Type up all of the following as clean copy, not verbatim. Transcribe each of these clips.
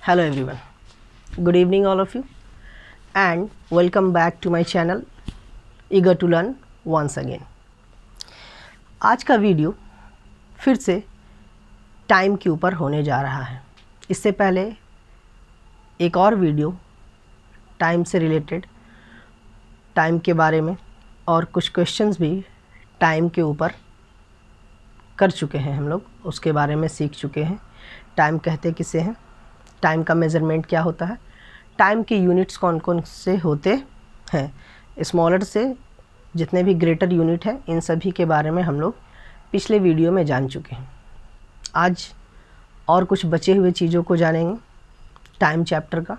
Hello everyone, good evening all of you and welcome back to my channel eager to learn once again। आज का video फिर से time के ऊपर होने जा रहा है। इससे पहले एक और वीडियो टाइम से रिलेटेड, टाइम के बारे में और कुछ क्वेश्चंस भी टाइम के ऊपर कर चुके हैं हम लोग, उसके बारे में सीख चुके हैं। टाइम कहते किसे हैं, टाइम का मेज़रमेंट क्या होता है, टाइम के यूनिट्स कौन कौन से होते हैं, स्मॉलर से जितने भी ग्रेटर यूनिट हैं, इन सभी के बारे में हम लोग पिछले वीडियो में जान चुके हैं। आज और कुछ बचे हुए चीज़ों को जानेंगे टाइम चैप्टर का।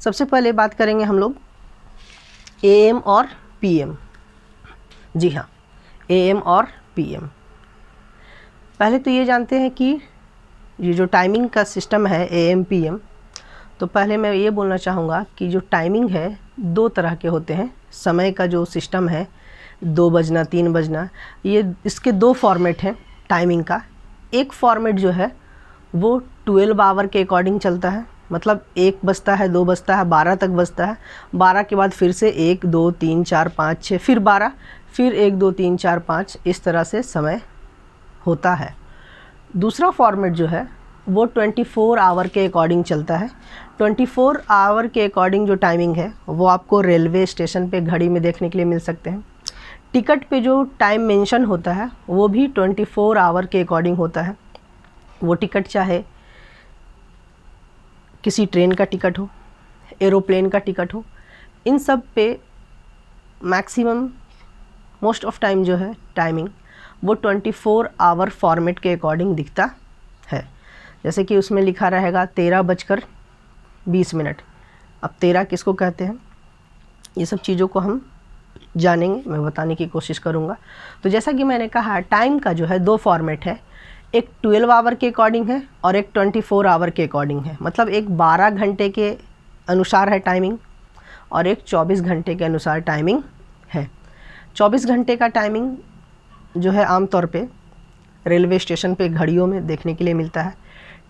सबसे पहले बात करेंगे हम लोग एएम और पीएम। जी हाँ, एएम और पीएम। पहले तो ये जानते हैं कि ये जो टाइमिंग का सिस्टम है एएम पीएम, तो पहले मैं ये बोलना चाहूँगा कि जो टाइमिंग है दो तरह के होते हैं। समय का जो सिस्टम है 2 बजना 3 बजना, ये इसके दो फॉर्मेट हैं टाइमिंग का। एक फॉर्मेट जो है वो 12 आवर के अकॉर्डिंग चलता है, मतलब 1 बजता है, 2 बजता है, 12 तक बजता है। 12 के बाद फिर से 1 2 3 4 5 6, फिर 12, फिर 1 2 3 4 5, इस तरह से समय होता है। दूसरा फॉर्मेट जो है वो 24 आवर के अकॉर्डिंग चलता है। 24 आवर के अकॉर्डिंग जो टाइमिंग है वो आपको रेलवे स्टेशन पे घड़ी में देखने के लिए मिल सकते हैं। टिकट पे जो टाइम मेंशन होता है वो भी 24 आवर के अकॉर्डिंग होता है। वो टिकट चाहे किसी ट्रेन का टिकट हो, एरोप्लेन का टिकट हो, इन सब पे मैक्सिमम मोस्ट ऑफ टाइम जो है टाइमिंग वो 24 आवर फॉर्मेट के अकॉर्डिंग दिखता है। जैसे कि उसमें लिखा रहेगा 13:20। अब 13 किसको कहते हैं, ये सब चीज़ों को हम जानेंगे, मैं बताने की कोशिश करूँगा। तो जैसा कि मैंने कहा, टाइम का जो है दो फॉर्मेट है, एक 12 आवर के अकॉर्डिंग है और एक 24 आवर के अकॉर्डिंग है। मतलब एक 12 घंटे के अनुसार है टाइमिंग और एक 24 घंटे के अनुसार टाइमिंग है। 24 घंटे का टाइमिंग जो है आमतौर पे रेलवे स्टेशन पे घड़ियों में देखने के लिए मिलता है।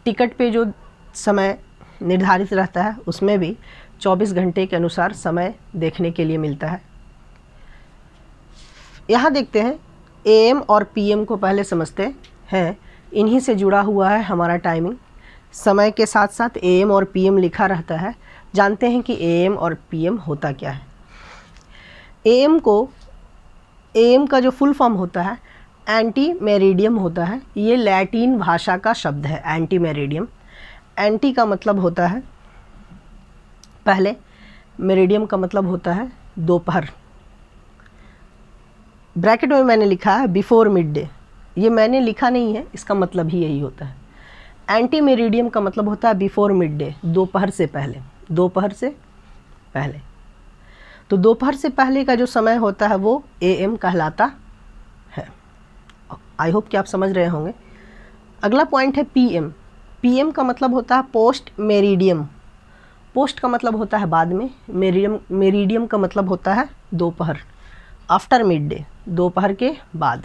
टिकट पे जो समय निर्धारित रहता है उसमें भी 24 घंटे के अनुसार समय देखने के लिए मिलता है। यहाँ देखते हैं एएम और पीएम को पहले समझते हैं। इन्हीं से जुड़ा हुआ है हमारा टाइमिंग। समय के साथ साथ एएम और पीएम लिखा रहता है। जानते हैं कि एएम और पीएम होता क्या है। एएम का जो फुल फॉर्म होता है एंटी मेरिडियम होता है। ये लैटिन भाषा का शब्द है एंटी मेरिडियम। एंटी का मतलब होता है पहले, मेरिडियम का मतलब होता है दोपहर। ब्रैकेट में मैंने लिखा है बिफोर मिड डे, ये मैंने लिखा नहीं है, इसका मतलब ही यही होता है। एंटी मेरिडियम का मतलब होता है बिफोर मिड डे, दोपहर से पहले। दोपहर से पहले, तो दोपहर से पहले का जो समय होता है वो एएम कहलाता है। आई होप कि आप समझ रहे होंगे। अगला पॉइंट है पीएम। पीएम का मतलब होता है पोस्ट मेरिडियम। पोस्ट का मतलब होता है बाद में, मेरिडियम का मतलब होता है दोपहर, आफ्टर मिड डे, दोपहर के बाद।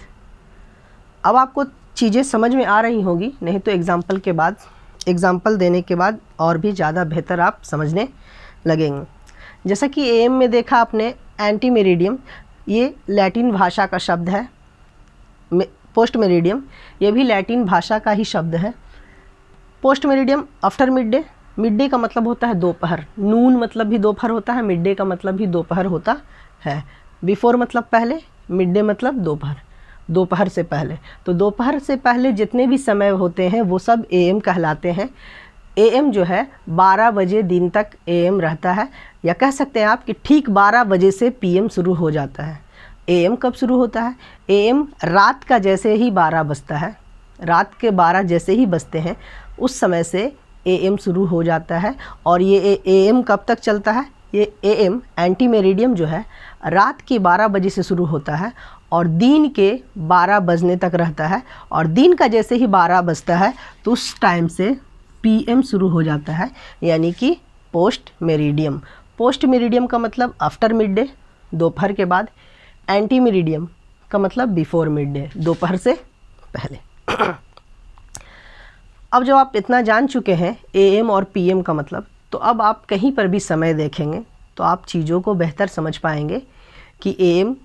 अब आपको चीज़ें समझ में आ रही होंगी, नहीं तो एग्जाम्पल देने के बाद और भी ज़्यादा बेहतर आप समझने लगेंगे। जैसा कि एएम में देखा आपने एंटी मेरिडियम, ये लैटिन भाषा का शब्द है। पोस्ट मेरिडियम, ये भी लैटिन भाषा का ही शब्द है। Post meridiem after mid day. Mid day का मतलब होता है दोपहर, नून मतलब भी दोपहर होता है, मिड डे का मतलब भी दोपहर होता है। बिफोर मतलब पहले, मिड डे मतलब दोपहर, दोपहर से पहले। तो दोपहर से पहले जितने भी समय होते हैं वो सब एएम कहलाते हैं। एएम जो है 12 बजे दिन तक एएम रहता है, या कह सकते हैं आप कि ठीक 12 बजे से पीएम शुरू हो जाता है। एएम कब शुरू होता है, एएम रात का जैसे ही 12 बजता है, रात के 12 जैसे ही बजते हैं उस समय से एएम शुरू हो जाता है। और ये एएम कब तक चलता है, ये एएम एंटी मेरिडियम जो है रात के 12 बजे से शुरू होता है और दिन के 12 बजने तक रहता है। और दिन का जैसे ही 12 बजता है तो उस टाइम से पीएम शुरू हो जाता है, यानी कि पोस्ट मेरिडियम। पोस्ट मेरिडियम का मतलब आफ्टर मिड डे, दोपहर के बाद। एंटी मेरिडियम का मतलब बिफोर मिड डे, दोपहर से पहले। अब जब आप इतना जान चुके हैं AM और PM का मतलब, तो अब आप कहीं पर भी समय देखेंगे तो आप चीज़ों को बेहतर समझ पाएंगे कि AM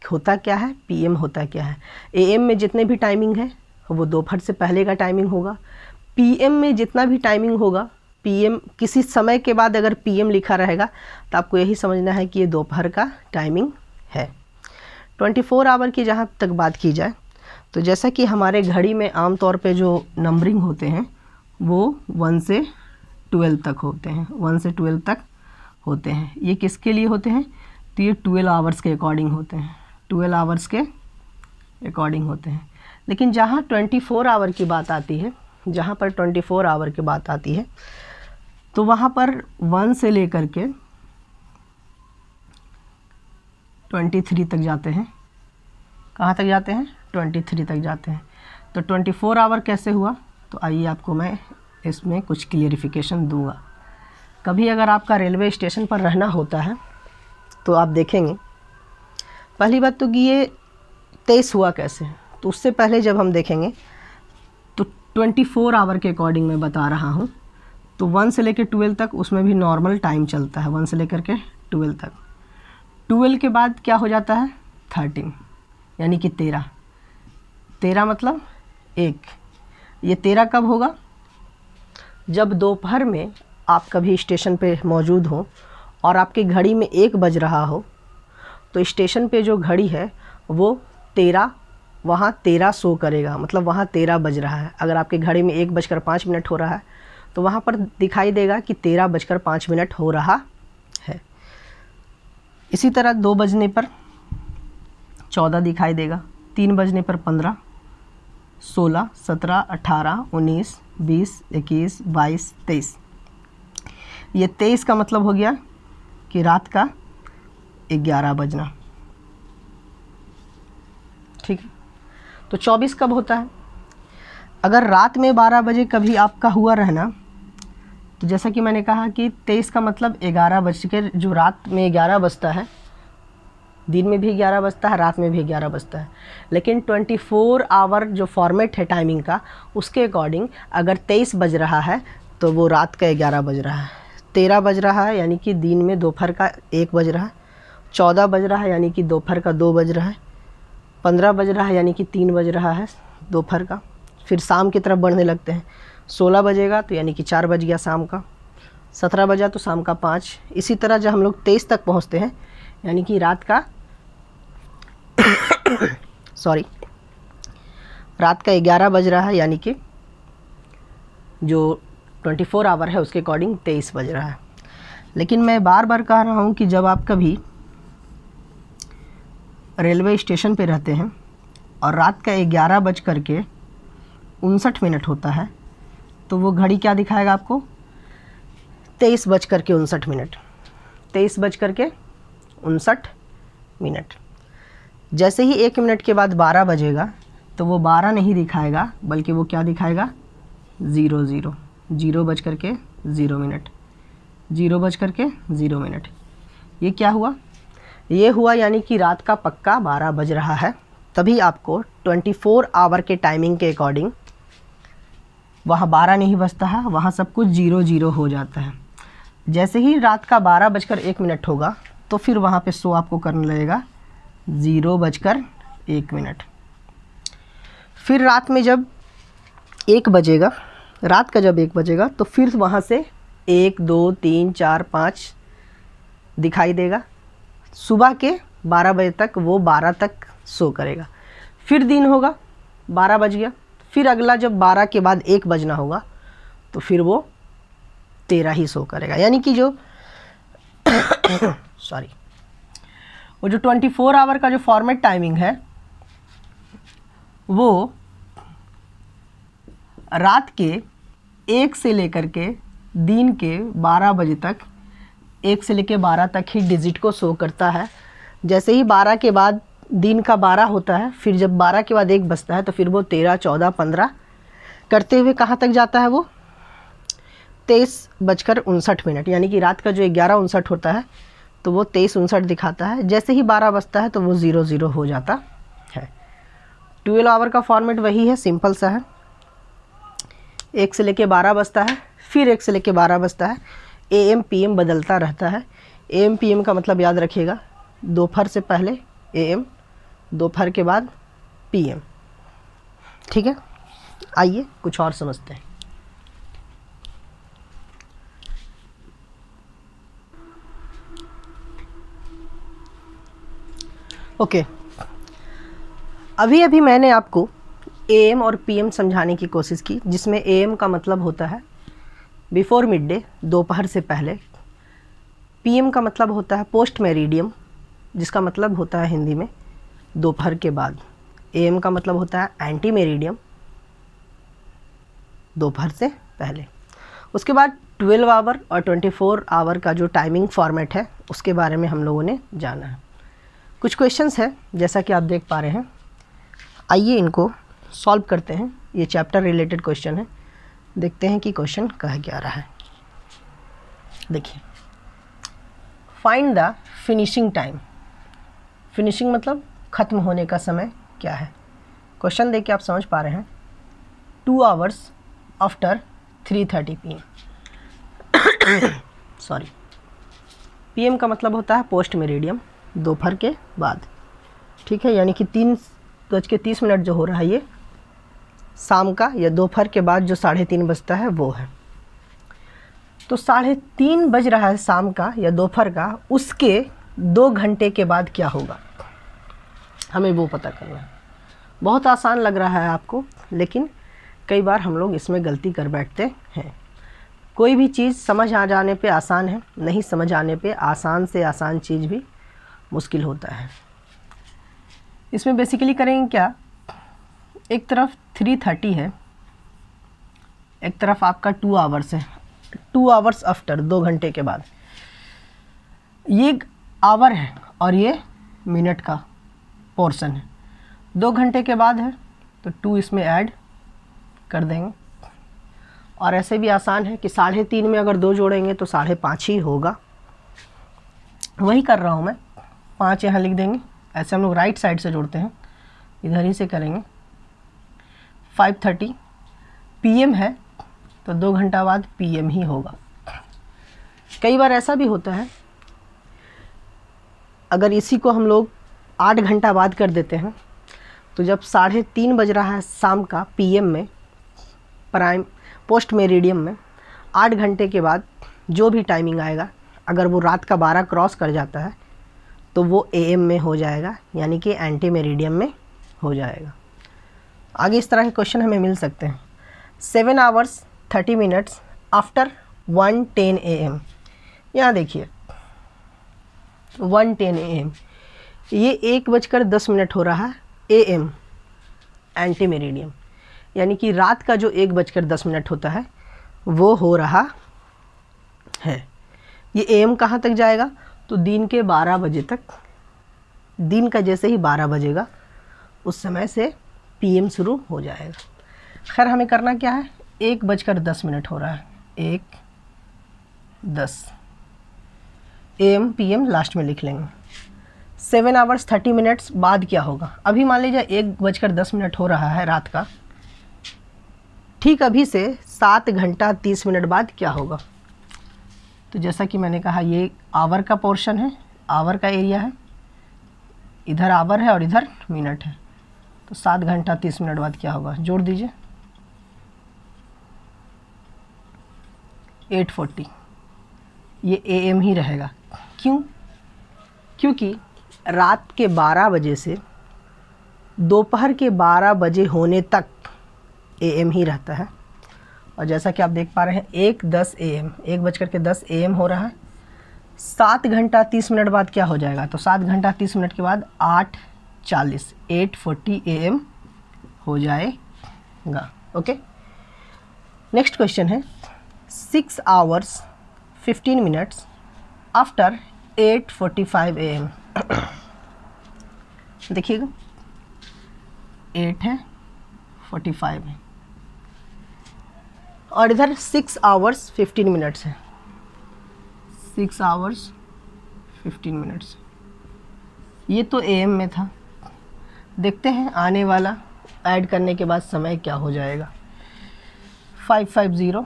होता क्या है, PM होता क्या है। AM में जितने भी टाइमिंग है वो दोपहर से पहले का टाइमिंग होगा। PM में जितना भी टाइमिंग होगा, PM किसी समय के बाद अगर PM लिखा रहेगा तो आपको यही समझना है कि ये दोपहर का टाइमिंग है। 24 आवर की जहाँ तक बात की जाए तो जैसा कि हमारे घड़ी में आम तौर पे जो नंबरिंग होते हैं वो 1 से 12 तक होते हैं, 1 से 12 तक होते हैं। ये किसके लिए होते हैं? तो ये 12 आवर्स के अकॉर्डिंग होते हैं, 12 आवर्स के अकॉर्डिंग होते हैं। लेकिन जहाँ 24 आवर की बात आती है, जहाँ पर 24 आवर की बात आती है तो वहाँ पर 1 से लेकर के 23 तक जाते हैं। कहाँ तक जाते हैं? 23 तक जाते हैं। तो 24 आवर कैसे हुआ? तो आइए आपको मैं इसमें कुछ क्लियरिफिकेशन दूंगा। कभी अगर आपका रेलवे स्टेशन पर रहना होता है तो आप देखेंगे, पहली बात तो कि ये 23 हुआ कैसे, तो उससे पहले जब हम देखेंगे तो 24 आवर के अकॉर्डिंग मैं बता रहा हूँ। तो 1 से लेकर 12 तक उसमें भी नॉर्मल टाइम चलता है, 1 से लेकर के 12 तक। 12 के बाद क्या हो जाता है? 13, यानी कि 13 मतलब 1। ये 13 कब होगा? जब दोपहर में आप कभी स्टेशन पे मौजूद हो और आपकी घड़ी में 1 बज रहा हो, तो स्टेशन पे जो घड़ी है वो 13, वहाँ 13 शो करेगा, मतलब वहाँ 13 बज रहा है। अगर आपकी घड़ी में 1:05 हो रहा है तो वहाँ पर दिखाई देगा कि 13:05 हो रहा है। इसी तरह 2 बजने पर 14 दिखाई देगा, 3 बजने पर 15, 16, 17, 18, 19, 20, 21, 22, 23। ये 23 का मतलब हो गया कि रात का 11 बजना। ठीक है। तो 24 कब होता है? अगर रात में 12 बजे कभी आपका हुआ रहना, तो जैसा कि मैंने कहा कि 23 का मतलब 11 बज के, जो रात में 11 बजता है, दिन में भी 11 बजता है, रात में भी 11 बजता है। लेकिन 24 आवर जो फॉर्मेट है टाइमिंग का, उसके अकॉर्डिंग अगर 23 बज रहा है तो वो रात का 11 बज रहा है। 13 बज रहा है यानी कि दिन में दोपहर का 1 बज रहा है। 14 बज रहा है यानी कि दोपहर का 2 बज रहा है। 15 बज रहा है यानी कि 3 बज रहा है दोपहर का। फिर शाम की तरफ बढ़ने लगते हैं। 16 बजेगा तो यानी कि 4 बज गया शाम का। 17 बजा तो शाम का 5। इसी तरह जब हम लोग 23 तक पहुंचते हैं यानी कि रात का रात का 11 बज रहा है, यानी कि जो 24 आवर है उसके अकॉर्डिंग 23 बज रहा है। लेकिन मैं बार बार कह रहा हूँ कि जब आप कभी रेलवे स्टेशन पे रहते हैं और रात का 11:59 होता है, तो वो घड़ी क्या दिखाएगा आपको? 23:59। 23:59। जैसे ही 1 मिनट के बाद 12 बजेगा तो वो 12 नहीं दिखाएगा, बल्कि वो क्या दिखाएगा? 00, 0:0। ये क्या हुआ? ये हुआ यानी कि रात का पक्का 12 बज रहा है। तभी आपको 24 आवर के टाइमिंग के अकॉर्डिंग वहाँ 12 नहीं बजता है, वहाँ सब कुछ 00 हो जाता है। जैसे ही रात का 12:01 होगा तो फिर वहाँ पे शो आपको करने लगेगा 0:01। फिर रात में जब 1 बजेगा, रात का जब 1 बजेगा तो फिर वहाँ से 1, 2, 3, 4, 5 दिखाई देगा। सुबह के 12 बजे तक वो 12 तक शो करेगा। फिर दिन होगा, 12 बज गया। फिर अगला जब 12 के बाद 1 बजना होगा तो फिर वो 13 ही शो करेगा। यानी कि जो वो जो 24 आवर का जो फॉर्मेट टाइमिंग है वो रात के 1 से लेकर के दिन के 12 बजे तक, 1 से लेकर 12 तक ही डिजिट को शो करता है। जैसे ही 12 के बाद दिन का 12 होता है, फिर जब 12 के बाद 1 बजता है तो फिर वो 13, 14, 15 करते हुए कहाँ तक जाता है? वो 23:59, यानी कि रात का जो 11:59 होता है तो वो 23:59 दिखाता है। जैसे ही 12 बजता है तो वो 00 हो जाता है। 12 आवर का फॉर्मेट वही है, सिंपल सा है। 1 से लेके 12 बजता है, फिर 1 से लेके 12 बजता है। AM PM बदलता रहता है। AM PM का मतलब याद रखिएगा, दोपहर से पहले AM, दोपहर के बाद PM। ठीक है, आइए कुछ और समझते हैं। ओके, अभी अभी मैंने आपको AM और PM समझाने की कोशिश की, जिसमें AM का मतलब होता है बिफोर मिड डे, दोपहर से पहले। PM का मतलब होता है पोस्ट मेरिडियम, जिसका मतलब होता है हिंदी में दोपहर के बाद। AM का मतलब होता है एंटी मेरिडियम, दोपहर से पहले। उसके बाद 12 आवर और 24 आवर का जो टाइमिंग फॉर्मेट है, उसके बारे में हम लोगों ने जाना है। कुछ क्वेश्चंस हैं जैसा कि आप देख पा रहे हैं, आइए इनको सॉल्व करते हैं। ये चैप्टर रिलेटेड क्वेश्चन है, देखते हैं कि क्वेश्चन कह क्या रहा है। देखिए, find the finishing time. Finishing मतलब ख़त्म होने का समय क्या है। क्वेश्चन देख के आप समझ पा रहे हैं, 2 hours after 3:30 PM। Sorry, PM का मतलब होता है पोस्ट मेरिडियम, दोपहर के बाद। ठीक है, यानी कि 3:30 जो हो रहा है, ये शाम का या दोपहर के बाद जो 3:30 बजता है वो है। तो 3:30 बज रहा है शाम का या दोपहर का, उसके 2 घंटे के बाद क्या होगा, हमें वो पता करना है। बहुत आसान लग रहा है आपको, लेकिन कई बार हम लोग इसमें गलती कर बैठते हैं। कोई भी चीज़ समझ आ जाने पे आसान है, नहीं समझ आने पे आसान से आसान चीज़ भी मुश्किल होता है। इसमें बेसिकली करेंगे क्या, एक तरफ 3:30 है, एक तरफ आपका 2 आवर्स है। 2 आवर्स आफ्टर, 2 घंटे के बाद। ये आवर है और ये मिनट का पोर्शन है। 2 घंटे के बाद है तो 2 इसमें ऐड कर देंगे। और ऐसे भी आसान है कि 3:30 में अगर 2 जोड़ेंगे तो 5:30 ही होगा। वही कर रहा हूँ मैं, 5 यहाँ लिख देंगे। ऐसे हम लोग राइट साइड से जोड़ते हैं, इधर ही से करेंगे। 5:30 PM है तो 2 घंटा बाद PM ही होगा। कई बार ऐसा भी होता है, अगर इसी को हम लोग 8 घंटा बाद कर देते हैं, तो जब 3:30 बज रहा है शाम का PM में, प्राइम पोस्ट मेरिडियम में, 8 घंटे के बाद जो भी टाइमिंग आएगा, अगर वो रात का 12 क्रॉस कर जाता है तो वो AM में हो जाएगा, यानी कि एंटी मेरिडियम में हो जाएगा। आगे इस तरह के क्वेश्चन हमें मिल सकते हैं। 7 आवर्स 30 मिनट्स आफ्टर 1:10 AM। यहाँ देखिए 1:10 AM, ये 1:10 हो रहा है AM, एंटी मेरिडियम, यानी कि रात का जो 1:10 होता है वो हो रहा है। ये AM कहाँ तक जाएगा, तो दिन के 12 बजे तक। दिन का जैसे ही 12 बजेगा उस समय से PM शुरू हो जाएगा। खैर हमें करना क्या है, 1:10 हो रहा है, 1:10 AM PM लास्ट में लिख लेंगे। 7 आवर्स 30 मिनट्स बाद क्या होगा, अभी मान लीजिए 1:10 हो रहा है रात का, ठीक अभी से 7 घंटा 30 मिनट बाद क्या होगा। तो जैसा कि मैंने कहा, ये आवर का पोर्शन है, आवर का एरिया है, इधर आवर है और इधर मिनट है। तो 7 घंटा 30 मिनट बाद क्या होगा, जोड़ दीजिए 8:40। ये AM ही रहेगा। क्यों, क्योंकि रात के 12 बजे से दोपहर के 12 बजे होने तक AM ही रहता है। और जैसा कि आप देख पा रहे हैं 1:10 AM, 1:10 AM हो रहा है। 7 घंटा 30 मिनट बाद क्या हो जाएगा, तो 7 घंटा 30 मिनट के बाद 8:40, 8:40 AM हो जाएगा। ओके, नेक्स्ट क्वेश्चन है 6 आवर्स 15 मिनट्स आफ्टर 8:45 AM। देखिएगा 8 है, 45 है, और इधर 6 आवर्स 15 मिनट्स है। 6 आवर्स 15 मिनट्स, ये तो AM में था। देखते हैं आने वाला ऐड करने के बाद समय क्या हो जाएगा। 550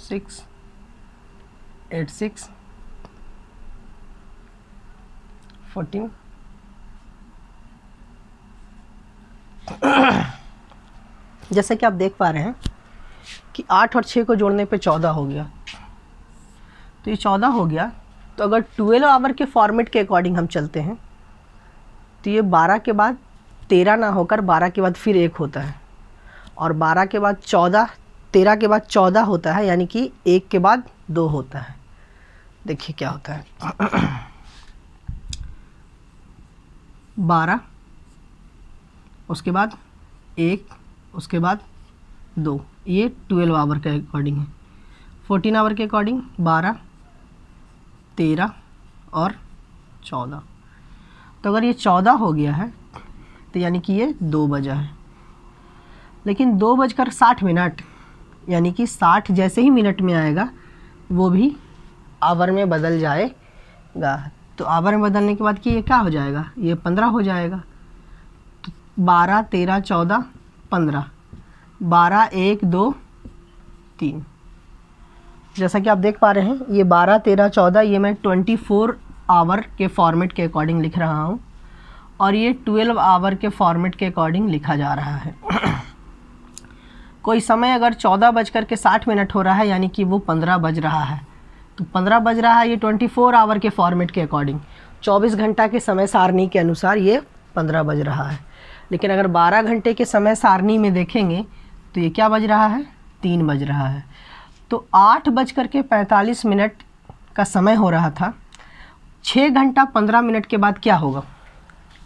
686 14 जैसे कि आप देख पा रहे हैं कि 8 और 6 को जोड़ने पे 14 हो गया, तो ये 14 हो गया। तो अगर 12 आवर के फॉर्मेट के अकॉर्डिंग हम चलते हैं तो ये 12 के बाद 13 ना होकर 12 के बाद फिर 1 होता है, और 12 के बाद 14, 13 के बाद 14 होता है, यानी कि 1 के बाद 2 होता है। देखिए क्या होता है 12, उसके बाद 1, उसके बाद 2, ये 12 आवर के अकॉर्डिंग है। 14 आवर के अकॉर्डिंग 12, 13 और 14। तो अगर ये 14 हो गया है तो यानी कि ये 2 बजा है, लेकिन 2:60, यानी कि 60 जैसे ही मिनट में आएगा वो भी आवर में बदल जाएगा। तो आवर में बदलने के बाद कि ये क्या हो जाएगा, ये 15 हो जाएगा। तो 12, 13, 14, 15, 12, 1, 2, 3। जैसा कि आप देख पा रहे हैं ये 12, 13, 14 ये मैं 24 आवर के फॉर्मेट के अकॉर्डिंग लिख रहा हूँ, और ये 12 आवर के फॉर्मेट के अकॉर्डिंग लिखा जा रहा है। कोई समय अगर 14:60 हो रहा है, यानी कि वो 15 बज रहा है, तो 15 बज रहा है ये 24 आवर के फॉर्मेट के अकॉर्डिंग, 24 घंटा के समय सारणी के अनुसार ये 15 बज रहा है। लेकिन अगर 12 घंटे के समय सारणी में देखेंगे तो ये क्या बज रहा है, 3 बज रहा है। तो 8:45 का समय हो रहा था, 6 घंटा 15 मिनट के बाद क्या होगा,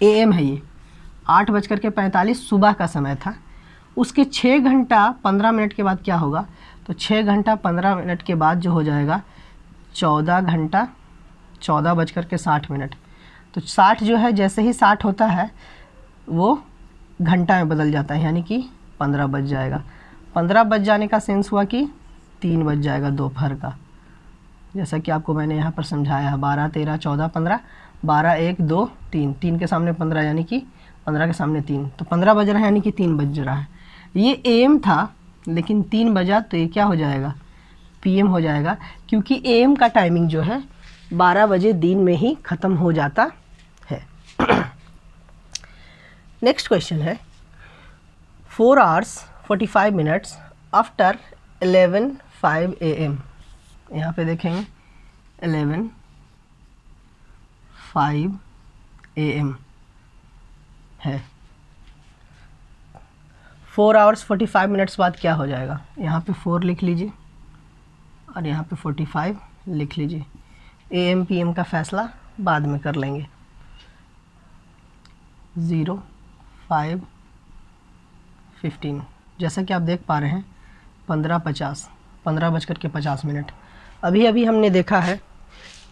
AM है ये, 8:45 सुबह का समय था, उसके 6 घंटा 15 मिनट के बाद क्या होगा, तो 6 घंटा 15 मिनट के बाद जो हो जाएगा 14 घंटा 14:60। तो 60 जो है जैसे ही 60 होता है वो घंटा में बदल जाता है, यानी कि 15 बज जाएगा। 15 बज जाने का सेंस हुआ कि 3 बज जाएगा दोपहर का, जैसा कि आपको मैंने यहाँ पर समझाया है। 12, 13, 14, 15, 12, 1, 2, 3, 3 के सामने 15 यानी कि 15 के सामने 3, तो 15 बज रहा है यानी कि 3 बज रहा है। ये AM था, लेकिन 3 बजा तो ये क्या हो जाएगा, PM हो जाएगा, क्योंकि AM का टाइमिंग जो है 12 बजे दिन में ही ख़त्म हो जाता है। नेक्स्ट क्वेश्चन है 4 hours 45 minutes आफ्टर 11:05 AM। यहाँ पे देखेंगे 11:05 AM है। 4 hours 45 minutes बाद क्या हो जाएगा, यहाँ पे 4 लिख लीजिए और यहाँ पे 45 लिख लीजिए। AM PM का फैसला बाद में कर लेंगे। 05:15 जैसा कि आप देख पा रहे हैं 15:50, 15:50। अभी अभी हमने देखा है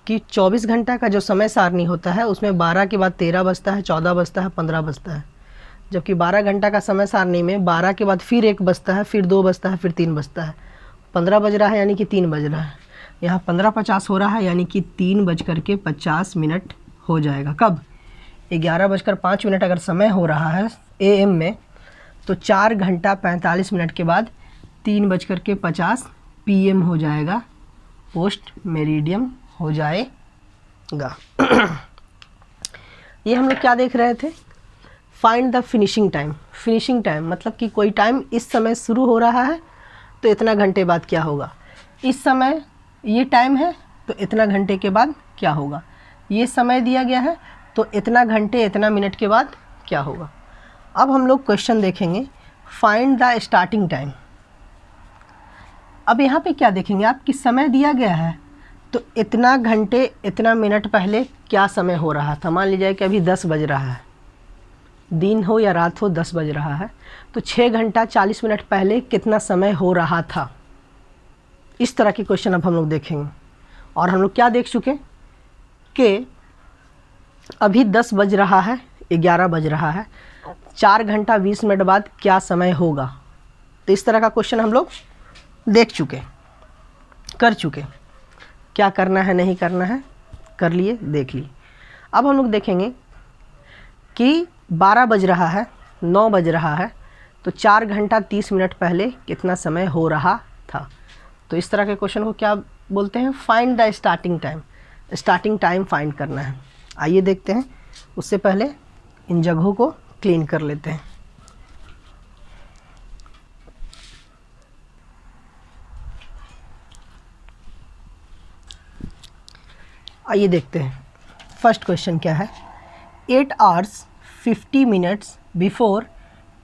कि 24 घंटा का जो समय सारणी होता है उसमें 12 के बाद 13 बजता है, 14 बजता है, 15 बजता है, जबकि 12 घंटा का समय सारणी में 12 के बाद फिर 1 बजता है, फिर 2 बजता है, फिर 3 बजता है। 15 बज रहा है यानी कि 3 बज रहा है। यहाँ 15:50 हो रहा है यानी कि 3:50 हो जाएगा। कब, 11:05 अगर समय हो रहा है AM में, तो 4 घंटा 45 मिनट के बाद 3:50 PM हो जाएगा, पोस्ट मेरिडियम हो जाएगा। ये हम लोग क्या देख रहे थे, find the finishing time. Finishing time मतलब कि कोई टाइम इस समय शुरू हो रहा है तो इतना घंटे बाद क्या होगा, इस समय ये टाइम है तो इतना घंटे के बाद क्या होगा, ये समय दिया गया है तो इतना घंटे इतना मिनट के बाद क्या होगा। अब हम लोग क्वेश्चन देखेंगे, फाइंड द स्टार्टिंग टाइम। अब यहाँ पे क्या देखेंगे आप कि समय दिया गया है तो इतना घंटे इतना मिनट पहले क्या समय हो रहा था। मान लीजिए कि अभी 10 बज रहा है, दिन हो या रात हो 10 बज रहा है, तो 6 घंटा 40 मिनट पहले कितना समय हो रहा था। इस तरह के क्वेश्चन अब हम लोग देखेंगे। और हम लोग क्या देख चुके कि अभी 10 बज रहा है, 11 बज रहा है, 4 घंटा 20 मिनट बाद क्या समय होगा। तो इस तरह का क्वेश्चन हम लोग देख चुके, कर चुके। क्या करना है नहीं करना है कर लिए, देख लिए। अब हम लोग देखेंगे कि 12 बज रहा है, 9 बज रहा है, तो 4 घंटा 30 मिनट पहले कितना समय हो रहा था। तो इस तरह के क्वेश्चन को क्या बोलते हैं, find the starting time. Starting time find करना है। आइए देखते हैं, उससे पहले इन जगहों को क्लीन कर लेते हैं। आइए देखते हैं फर्स्ट क्वेश्चन क्या है। 8 hours 50 minutes before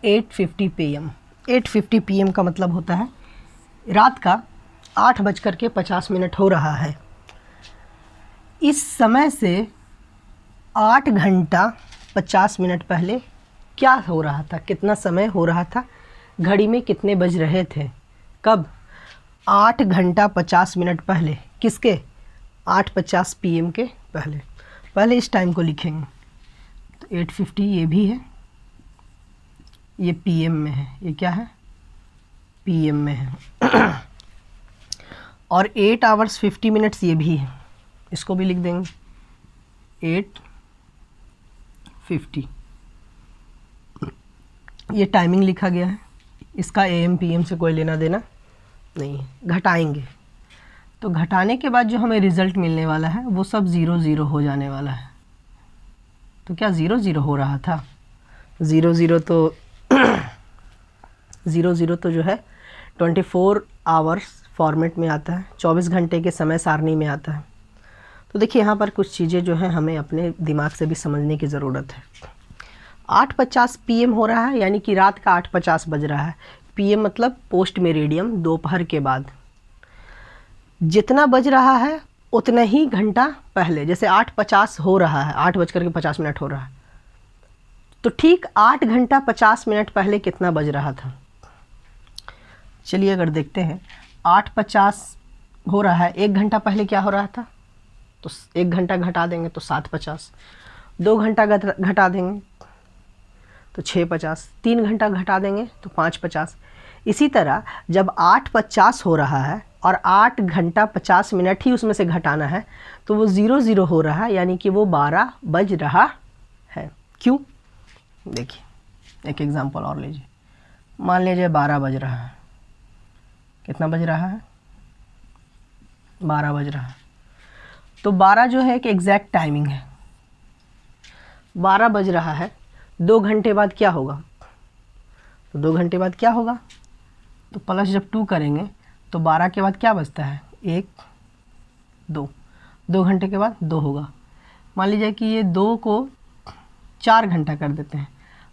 8:50 PM। 8:50 PM का मतलब होता है रात का 8:50 हो रहा है। इस समय से 8 घंटा 50 मिनट पहले क्या हो रहा था, कितना समय हो रहा था, घड़ी में कितने बज रहे थे, कब, 8 घंटा 50 मिनट पहले, किसके, 8:50 PM के पहले। पहले इस टाइम को लिखेंगे, तो 8:50 ये भी है, ये PM में है, ये क्या है, PM में है। और 8 hours 50 minutes ये भी है, इसको भी लिख देंगे 8:50। ये टाइमिंग लिखा गया है, इसका AM PM से कोई लेना देना नहीं है। घटाएंगे तो घटाने के बाद जो हमें रिज़ल्ट मिलने वाला है वो सब 0 0 हो जाने वाला है। तो क्या 0 0 हो रहा था, 0 0 तो 0 0 तो जो है 24 आवर्स फॉर्मेट में आता है, 24 घंटे के समय सारणी में आता है। तो देखिए यहाँ पर कुछ चीज़ें जो हैं हमें अपने दिमाग से भी समझने की ज़रूरत है। 8:50 PM हो रहा है, यानी कि रात का 8:50 बज रहा है। PM मतलब पोस्ट मेरिडियम, दोपहर के बाद। जितना बज रहा है उतना ही घंटा पहले, जैसे 8:50 हो रहा है, 8:50 हो रहा है, तो ठीक 8 घंटा 50 मिनट पहले कितना बज रहा था। चलिए अगर देखते हैं 8:50 हो रहा है, 1 घंटा पहले क्या हो रहा था, तो 1 घंटा घटा देंगे तो 7:50, 2 घंटा घटा देंगे तो 6:50, 3 घंटा घटा देंगे तो 5:50। इसी तरह जब 8:50 हो रहा है और 8 घंटा 50 मिनट ही उसमें से घटाना है, तो वो 0 0 हो रहा है, यानी कि वो 12 बज रहा है। क्यों, देखिए एक एग्जांपल और लीजिए। मान लीजिए 12 बज रहा है, कितना बज रहा है, 12 बज रहा है। तो 12 जो है एक एग्जैक्ट टाइमिंग है, 12 बज रहा है, 2 घंटे बाद क्या होगा, तो 2 घंटे बाद क्या होगा, तो प्लस जब 2 करेंगे तो 12 के बाद क्या बचता है, 1 2, 2 घंटे के बाद 2 होगा। मान लीजिए कि ये 2 को 4 घंटा कर देते हैं,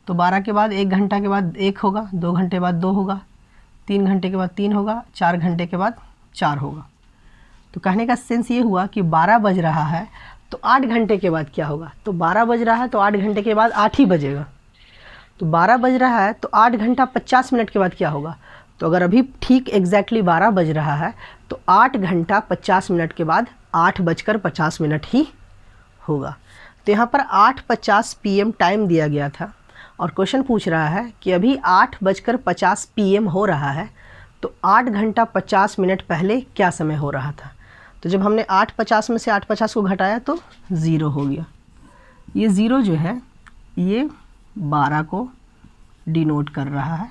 तो 12 के बाद 1 घंटा के बाद 1 होगा, 2 घंटे बाद 2 होगा, 3 घंटे के बाद 3 होगा, 4 घंटे के बाद 4 होगा। तो कहने का सेंस ये हुआ कि 12 बज रहा है तो 8 घंटे के बाद क्या होगा, तो 12 बज रहा है तो 8 घंटे के बाद 8 ही बजेगा। तो 12 बज रहा है तो 8 घंटा 50 मिनट के बाद क्या होगा, तो अगर अभी ठीक एग्जैक्टली 12 बज रहा है तो 8 घंटा 50 मिनट के बाद 8:50 ही होगा। तो यहाँ पर 8:50 PM टाइम दिया गया था और क्वेश्चन पूछ रहा है कि अभी 8:50 PM हो रहा है, तो 8 घंटा 50 मिनट पहले क्या समय हो रहा था। तो जब हमने 8:50 में से 8:50 को घटाया तो 0 हो गया। ये 0 जो है ये 12 को डिनोट कर रहा है,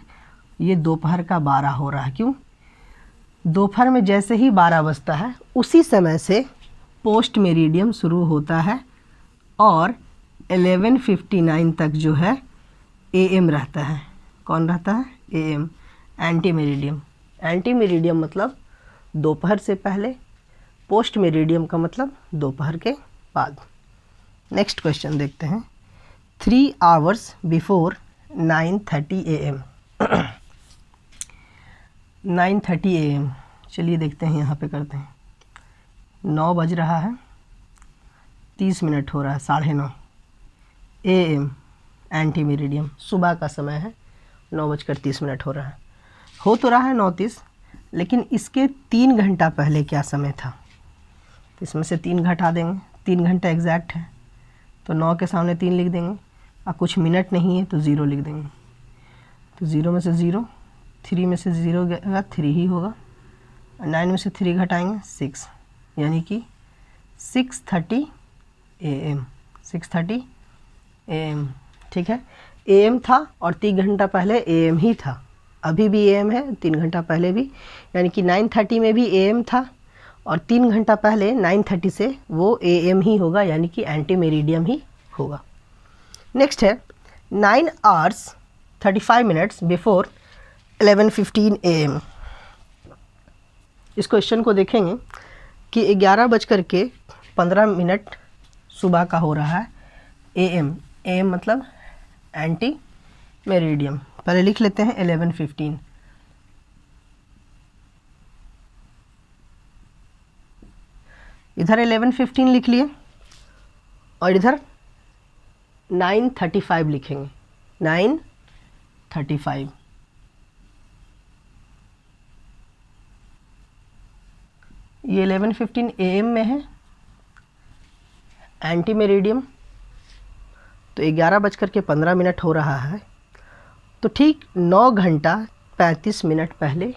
ये दोपहर का 12 हो रहा है। क्यों, दोपहर में जैसे ही 12 बजता है उसी समय से पोस्ट मेरिडियम शुरू होता है और 11:59 तक जो है AM रहता है। कौन रहता है, AM, anti meridiem. Anti meridiem मतलब दोपहर से पहले, पोस्ट मेरिडियम का मतलब दोपहर के बाद। नेक्स्ट क्वेश्चन देखते हैं। 3 hours बिफोर 9:30 AM। 9:30 AM, चलिए देखते हैं, यहाँ पे करते हैं। 9 बज रहा है, 30 मिनट हो रहा है, 9:30 AM, एंटी मेरिडियम, सुबह का समय है, 9:30 हो रहा है। हो तो रहा है 9:30, लेकिन इसके 3 घंटा पहले क्या समय था, तो इसमें से 3 घटा देंगे, 3 घंटा एग्जैक्ट है तो 9 के सामने 3 लिख देंगे, और कुछ मिनट नहीं है तो 0 लिख देंगे। तो 0 में से 0, 3 में से 0 गया 3 ही होगा, 9 में से 3 घटाएंगे 6, यानी कि 6:30 AM, 6:30 AM। ठीक है, AM था और 3 घंटा पहले AM ही था, अभी भी AM है, 3 घंटा पहले भी, यानी कि 9:30 में भी AM था और 3 घंटा पहले 9:30 से वो AM ही होगा, यानी कि एंटी मेरिडियम ही होगा। नेक्स्ट है 9 hours 35 minutes बिफोर 11:15 AM। इस क्वेश्चन को देखेंगे कि 11:15 सुबह का हो रहा है, AM मतलब एंटी मेरिडियम। पहले लिख लेते हैं 11:15। इधर 11:15 लिख लिए और इधर 9:35 लिखेंगे, 9:35। ये 11:15 AM में है, एंटी मेरिडियम, तो 11:15 हो रहा है। तो ठीक 9 घंटा 35 मिनट पहले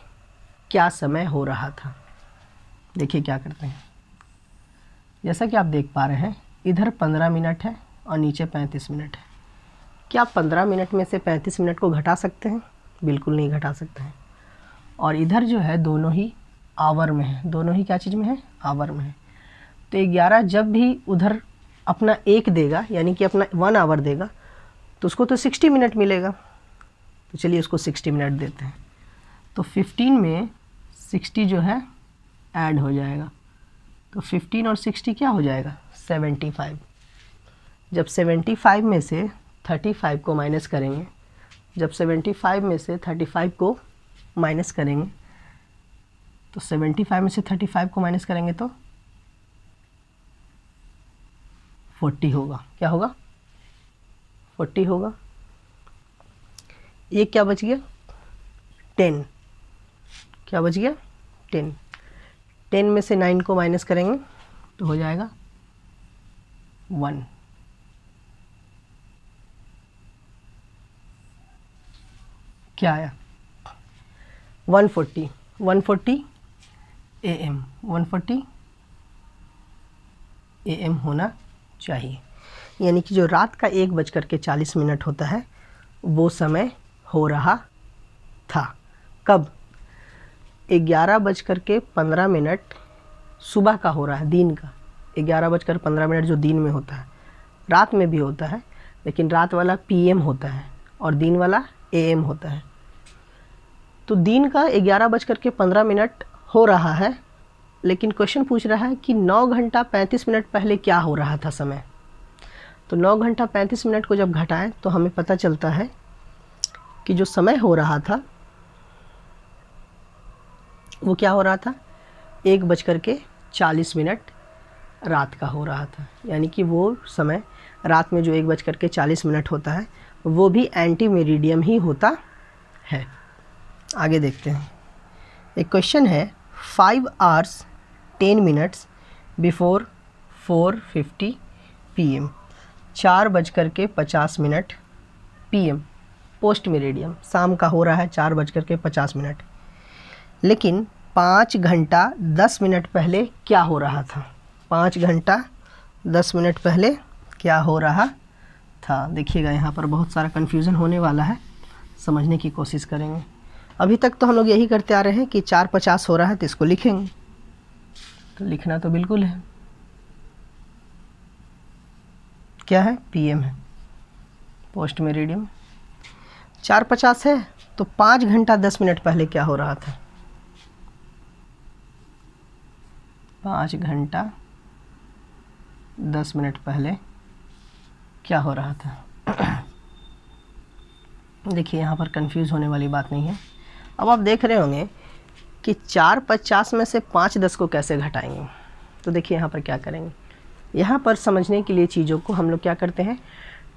क्या समय हो रहा था। देखिए क्या करते हैं, जैसा कि आप देख पा रहे हैं इधर 15 मिनट है और नीचे 35 मिनट है। क्या आप 15 मिनट में से 35 मिनट को घटा सकते हैं? बिल्कुल नहीं घटा सकते हैं। और इधर जो है दोनों ही आवर में है, दोनों ही क्या चीज़ में है? आवर में है। तो 11 जब भी उधर अपना 1 देगा, यानी कि अपना 1 आवर देगा, तो उसको तो 60 मिनट मिलेगा। तो चलिए उसको 60 मिनट देते हैं। तो 15 में 60 जो है ऐड हो जाएगा, तो 15 और 60 क्या हो जाएगा? 75। जब 75 में से 35 को माइनस करेंगे, जब 75 में से 35 को माइनस करेंगे, तो 75 में से 35 को माइनस करेंगे तो 40 होगा। क्या होगा? 40 होगा। ये क्या बच गया? 10। क्या बच गया? 10। 10 में से 9 को माइनस करेंगे तो हो जाएगा 1। क्या आया? 140 AM, 140 AM होना चाहिए। यानी कि जो रात का 1:40 होता है वो समय हो रहा था। कब? 11:15 सुबह का हो रहा है, दिन का। 11:15 जो दिन में होता है, रात में भी होता है, लेकिन रात वाला PM होता है और दिन वाला AM होता है। तो दिन का 11:15 हो रहा है, लेकिन क्वेश्चन पूछ रहा है कि 9 घंटा 35 मिनट पहले क्या हो रहा था समय। तो 9 घंटा 35 मिनट को जब घटाएं तो हमें पता चलता है कि जो समय हो रहा था वो क्या हो रहा था? 1:40 रात का हो रहा था। यानी कि वो समय रात में जो 1:40 होता है वो भी एंटी मेरिडियम ही होता है। आगे देखते हैं। एक क्वेश्चन है 5 hours 10 minutes before 4:50 PM, 4:50 PM, post meridiem, शाम का हो रहा है 4:50। लेकिन 5 घंटा 10 मिनट पहले क्या हो रहा था? 5 घंटा 10 मिनट पहले क्या हो रहा था? देखिएगा यहाँ पर बहुत सारा कन्फ्यूज़न होने वाला है, समझने की कोशिश करेंगे। अभी तक तो हम लोग यही करते आ रहे हैं कि 4:50 हो रहा है तो इसको लिखेंगे, तो लिखना तो बिल्कुल है। क्या है? PM है, पोस्ट मेरिडियम। 4:50 है तो 5 घंटा 10 मिनट पहले क्या हो रहा था? 5 घंटा 10 मिनट पहले क्या हो रहा था? देखिए यहाँ पर कंफ्यूज होने वाली बात नहीं है। अब आप देख रहे होंगे कि 4:50 में से 5:10 को कैसे घटाएंगे। तो देखिए यहाँ पर क्या करेंगे, यहाँ पर समझने के लिए चीज़ों को हम लोग क्या करते हैं,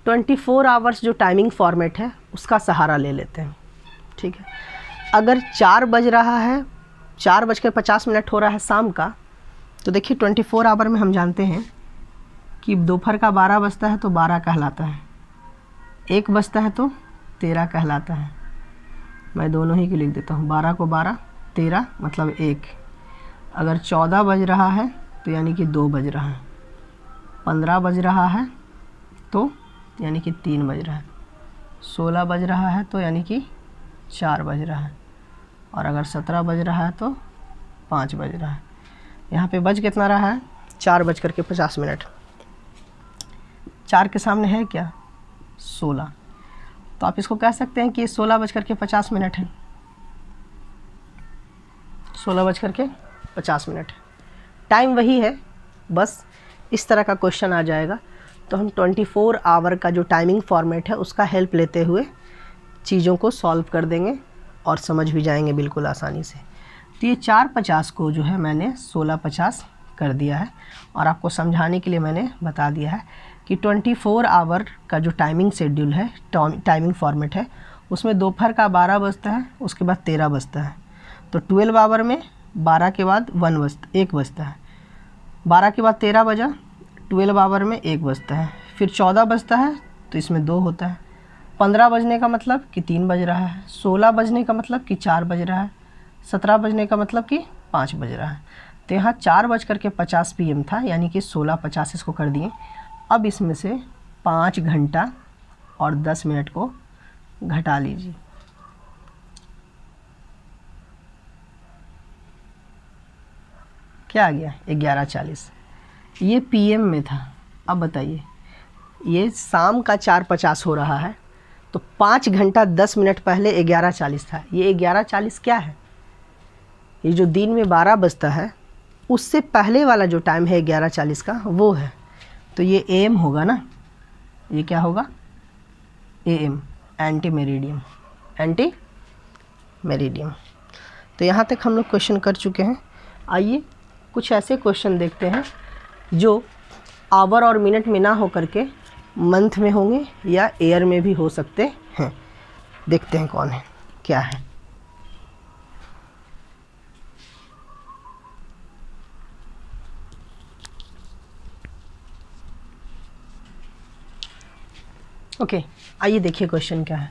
24 आवर्स जो टाइमिंग फॉर्मेट है उसका सहारा ले लेते हैं। ठीक है, अगर 4 बज रहा है, 4:50 हो रहा है शाम का, तो देखिए 24 आवर में हम जानते हैं कि दोपहर का 12 बजता है तो 12 कहलाता है, 1 बजता है तो 13 कहलाता है। मैं दोनों ही को लिख देता हूँ, 12 को 12, 13 मतलब 1। अगर 14 बज रहा है तो यानी कि 2 बज रहा है, 15 बज रहा है तो यानी कि 3 बज रहा है, 16 बज रहा है तो यानी कि 4 बज रहा है, और अगर 17 बज रहा है तो 5 बज रहा है। यहाँ पे बज कितना रहा है? 4:50। 4 के सामने है क्या? 16। तो आप इसको कह सकते हैं कि ये 16:50 है। 16:50 टाइम वही है, बस इस तरह का क्वेश्चन आ जाएगा तो हम 24 आवर का जो टाइमिंग फॉर्मेट है उसका हेल्प लेते हुए चीज़ों को सॉल्व कर देंगे और समझ भी जाएंगे बिल्कुल आसानी से। तो ये 4:50 को जो है मैंने 16:50 कर दिया है, और आपको समझाने के लिए मैंने बता दिया है कि 24 आवर का जो टाइमिंग शेड्यूल है, टाइमिंग फॉर्मेट है, उसमें दोपहर का 12 बजता है, उसके बाद 13 बजता है। तो 12 आवर में 12 के बाद 1 बजता है, 12 के बाद 13 बजा, 12 आवर में 1 बजता है, फिर 14 बजता है तो इसमें 2 होता है, 15 बजने का मतलब कि 3 बज रहा है, 16 बजने का मतलब कि 4 बज रहा है, 17 बजने का मतलब कि 5 बज रहा है। तो यहाँ 4:50 PM था, यानी कि 16:50 इसको कर दिए। अब इसमें से 5 घंटा और 10 मिनट को घटा लीजिए। क्या आ गया? 11:40। ये PM में था। अब बताइए, ये शाम का 4:50 हो रहा है, तो 5 घंटा 10 मिनट पहले 11:40 था। ये 11:40 क्या है? ये जो दिन में 12 बजता है उससे पहले वाला जो टाइम है 11:40 का, वो है। तो ये AM होगा ना, ये क्या होगा? AM, anti meridiem. Anti meridiem. तो यहाँ तक हम लोग क्वेश्चन कर चुके हैं। आइए कुछ ऐसे क्वेश्चन देखते हैं जो आवर और मिनट में ना हो करके मंथ में होंगे या ईयर में भी हो सकते हैं। देखते हैं कौन है, क्या है। ओके, आइए देखिए क्वेश्चन क्या है।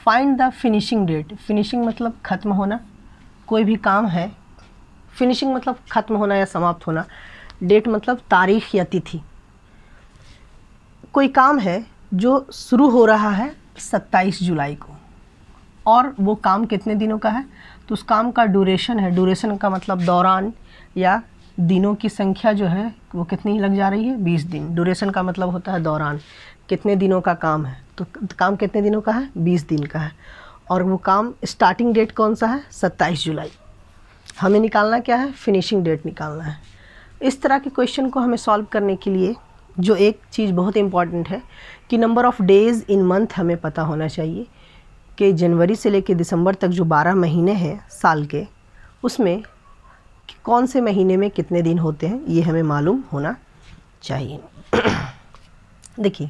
Find the finishing date. Finishing मतलब ख़त्म होना, कोई भी काम है। फिनिशिंग मतलब ख़त्म होना या समाप्त होना। डेट मतलब तारीख या तिथि। कोई काम है जो शुरू हो रहा है 27 जुलाई को, और वो काम कितने दिनों का है? तो उस काम का ड्यूरेशन है। ड्यूरेशन का मतलब दौरान या दिनों की संख्या जो है वो कितनी लग जा रही है? 20 दिन। ड्यूरेशन का मतलब होता है दौरान, कितने दिनों का काम है। तो काम कितने दिनों का है? 20 दिन का है। और वो काम स्टार्टिंग डेट कौन सा है? 27 जुलाई। हमें निकालना क्या है? फिनिशिंग डेट निकालना है। इस तरह के क्वेश्चन को हमें सॉल्व करने के लिए जो एक चीज़ बहुत इम्पॉर्टेंट है कि number of days in month हमें पता होना चाहिए कि जनवरी से लेकर दिसंबर तक जो 12 महीने हैं साल के, उसमें कौन से महीने में कितने दिन होते हैं, ये हमें मालूम होना चाहिए। देखिए,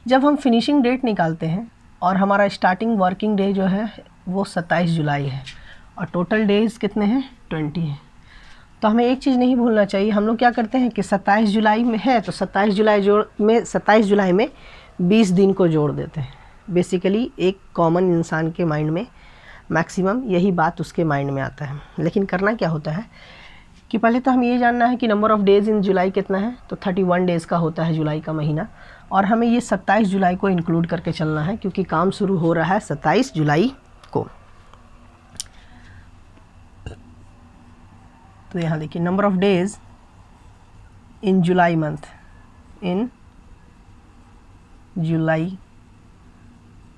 जब हम फिनिशिंग डेट निकालते हैं और हमारा स्टार्टिंग वर्किंग डे जो है वो 27 जुलाई है और टोटल डेज़ कितने हैं? 20 हैं। तो हमें एक चीज़ नहीं भूलना चाहिए। हम लोग क्या करते हैं कि 27 जुलाई में है तो 27 जुलाई में 20 दिन को जोड़ देते हैं। बेसिकली एक कॉमन इंसान के माइंड में मैक्सिमम यही बात उसके माइंड में आता है। लेकिन करना क्या होता है कि पहले तो हमें ये जानना है कि नंबर ऑफ़ डेज़ इन जुलाई कितना है। तो 31 डेज़ का होता है जुलाई का महीना, और हमें ये 27 जुलाई को इंक्लूड करके चलना है क्योंकि काम शुरू हो रहा है 27 जुलाई को। तो यहाँ देखिए, number of days in July month, in July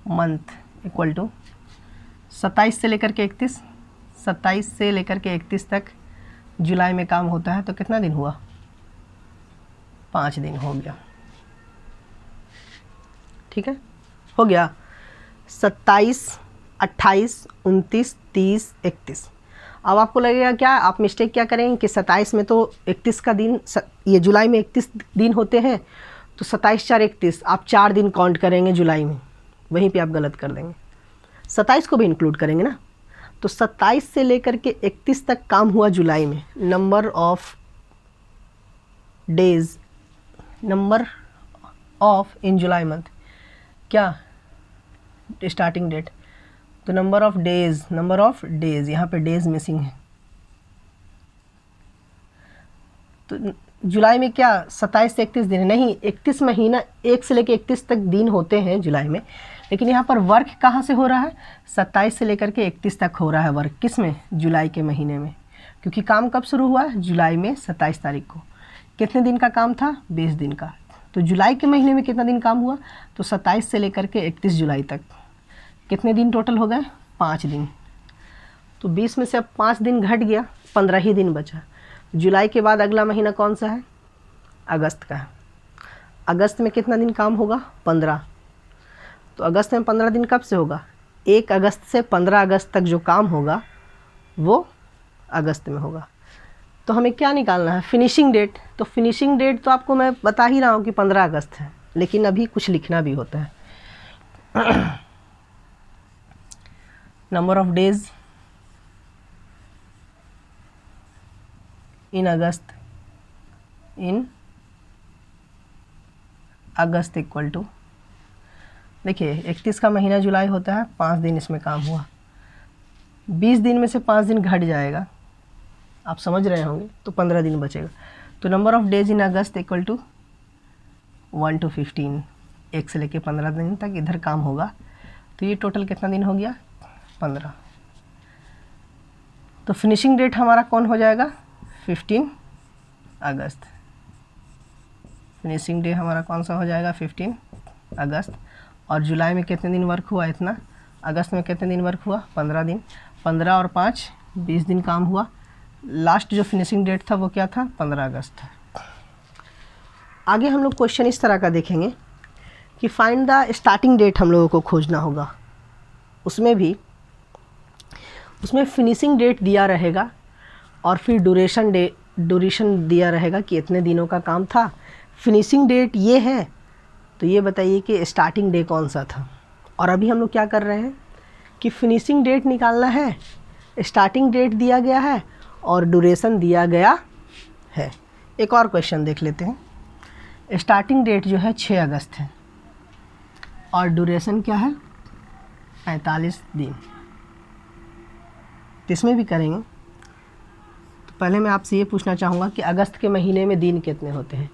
month equal to 27 से लेकर के 31, 27 से लेकर के 31 तक जुलाई में काम होता है। तो कितना दिन हुआ? 5 दिन हो गया। ठीक है, हो गया। 27, 28, 29, 30, 31। अब आपको लगेगा क्या, आप मिस्टेक क्या करेंगे कि 27 में तो 31 का दिन, ये जुलाई में 31 दिन होते हैं, तो 27 4 31 आप 4 दिन काउंट करेंगे जुलाई में, वहीं पे आप गलत कर देंगे। 27 को भी इंक्लूड करेंगे ना। तो 27 से लेकर के 31 तक काम हुआ जुलाई में। Number of days, number of in July month, क्या? Starting date. तो नंबर ऑफ़ डेज़, यहाँ पे डेज़ मिसिंग है। तो जुलाई में क्या 27 से 31 दिन है? नहीं, 31 महीना, 1 से लेकर 31 तक दिन होते हैं जुलाई में, लेकिन यहाँ पर वर्क कहाँ से हो रहा है, 27 से लेकर के 31 तक हो रहा है वर्क। किस में, जुलाई के महीने में, क्योंकि काम कब शुरू हुआ है, जुलाई में 27 तारीख को। कितने दिन का काम था, 20 दिन का। तो जुलाई के महीने में कितना दिन काम हुआ, तो 27 से लेकर के 31 जुलाई तक कितने दिन टोटल हो गए, 5 दिन। तो 20 में से अब 5 दिन घट गया, 15 ही दिन बचा। जुलाई के बाद अगला महीना कौन सा है, अगस्त का है। अगस्त में कितना दिन काम होगा, 15। तो अगस्त में 15 दिन कब से होगा, 1 अगस्त से 15 अगस्त तक जो काम होगा वो अगस्त में होगा। तो हमें क्या निकालना है, फिनिशिंग डेट। तो फिनिशिंग डेट तो आपको मैं बता ही रहा हूँ कि 15 अगस्त है, लेकिन अभी कुछ लिखना भी होता है। Number of days in August equal to, देखिए 31 का महीना जुलाई होता है, 5 दिन इसमें काम हुआ, 20 दिन में से 5 दिन घट जाएगा, आप समझ रहे होंगे, तो 15 दिन बचेगा। तो number of days in August equal to 1 to 15, 1 से लेके 15 दिन तक इधर काम होगा। तो ये टोटल कितना दिन हो गया, 15। तो फिनिशिंग डेट हमारा कौन हो जाएगा, 15 अगस्त। फिनिशिंग डे हमारा कौन सा हो जाएगा, 15 अगस्त। और जुलाई में कितने दिन वर्क हुआ, इतना। अगस्त में कितने दिन वर्क हुआ, 15 दिन। 15 और 5 20 दिन काम हुआ। लास्ट जो फिनिशिंग डेट था वो क्या था, 15 अगस्त था। आगे हम लोग क्वेश्चन इस तरह का देखेंगे कि फाइंड द स्टार्टिंग डेट हम लोगों को खोजना होगा। उसमें फिनिशिंग डेट दिया रहेगा और फिर ड्यूरेशन दिया रहेगा कि इतने दिनों का काम था। फिनिशिंग डेट ये है, तो ये बताइए कि स्टार्टिंग डे कौन सा था। और अभी हम लोग क्या कर रहे हैं कि फिनिशिंग डेट निकालना है, स्टार्टिंग डेट दिया गया है और ड्यूरेशन दिया गया है। एक और क्वेश्चन देख लेते हैं। स्टार्टिंग डेट जो है 6 अगस्त है और ड्यूरेशन क्या है, 45 दिन। इसमें भी करेंगे। तो पहले मैं आपसे ये पूछना चाहूँगा कि अगस्त के महीने में दिन कितने होते हैं।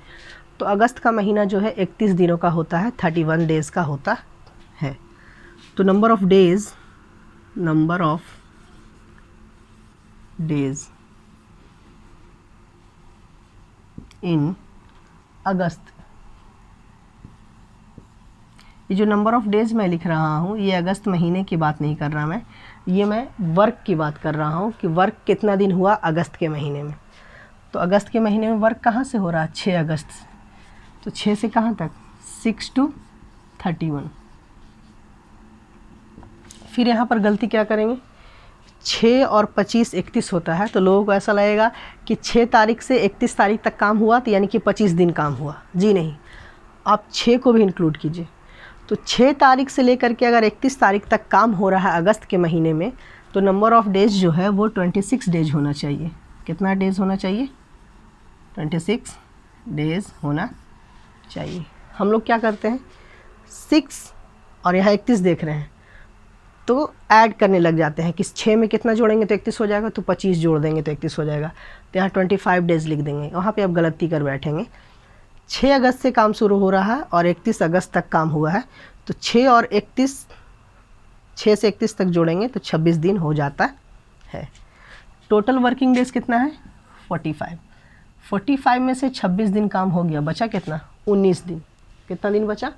तो अगस्त का महीना जो है 31 दिनों का होता है, 31 डेज़ का होता है। तो नंबर ऑफ डेज़ इन अगस्त, ये जो नंबर ऑफ डेज़ मैं लिख रहा हूँ ये अगस्त महीने की बात नहीं कर रहा मैं, ये मैं वर्क की बात कर रहा हूँ कि वर्क कितना दिन हुआ अगस्त के महीने में। तो अगस्त के महीने में वर्क कहाँ से हो रहा है, 6 अगस्त से। तो 6 से कहाँ तक, 6 to 31। फिर यहाँ पर गलती क्या करेंगे, 6 और 25 31 होता है, तो लोगों को ऐसा लगेगा कि 6 तारीख से 31 तारीख तक काम हुआ तो यानी कि 25 दिन काम हुआ। जी नहीं, आप 6 को भी इंक्लूड कीजिए। तो 6 तारीख से लेकर के अगर 31 तारीख तक काम हो रहा है अगस्त के महीने में, तो नंबर ऑफ़ डेज़ जो है वो 26 डेज होना चाहिए। कितना डेज़ होना चाहिए, 26 डेज़ होना चाहिए। हम लोग क्या करते हैं, 6 और यहाँ 31 देख रहे हैं तो ऐड करने लग जाते हैं कि 6 में कितना जोड़ेंगे तो 31 हो जाएगा, तो 25 जोड़ देंगे तो 31 हो जाएगा। तो यहाँ 25 डेज़ लिख देंगे, वहाँ पे आप गलती कर बैठेंगे। 6 अगस्त से काम शुरू हो रहा है और 31 अगस्त तक काम हुआ है, तो 6 और 31, 6 से 31 तक जोड़ेंगे तो 26 दिन हो जाता है। टोटल वर्किंग डेज़ कितना है, 45। 45 में से 26 दिन काम हो गया, बचा कितना, 19 दिन। कितना दिन बचा,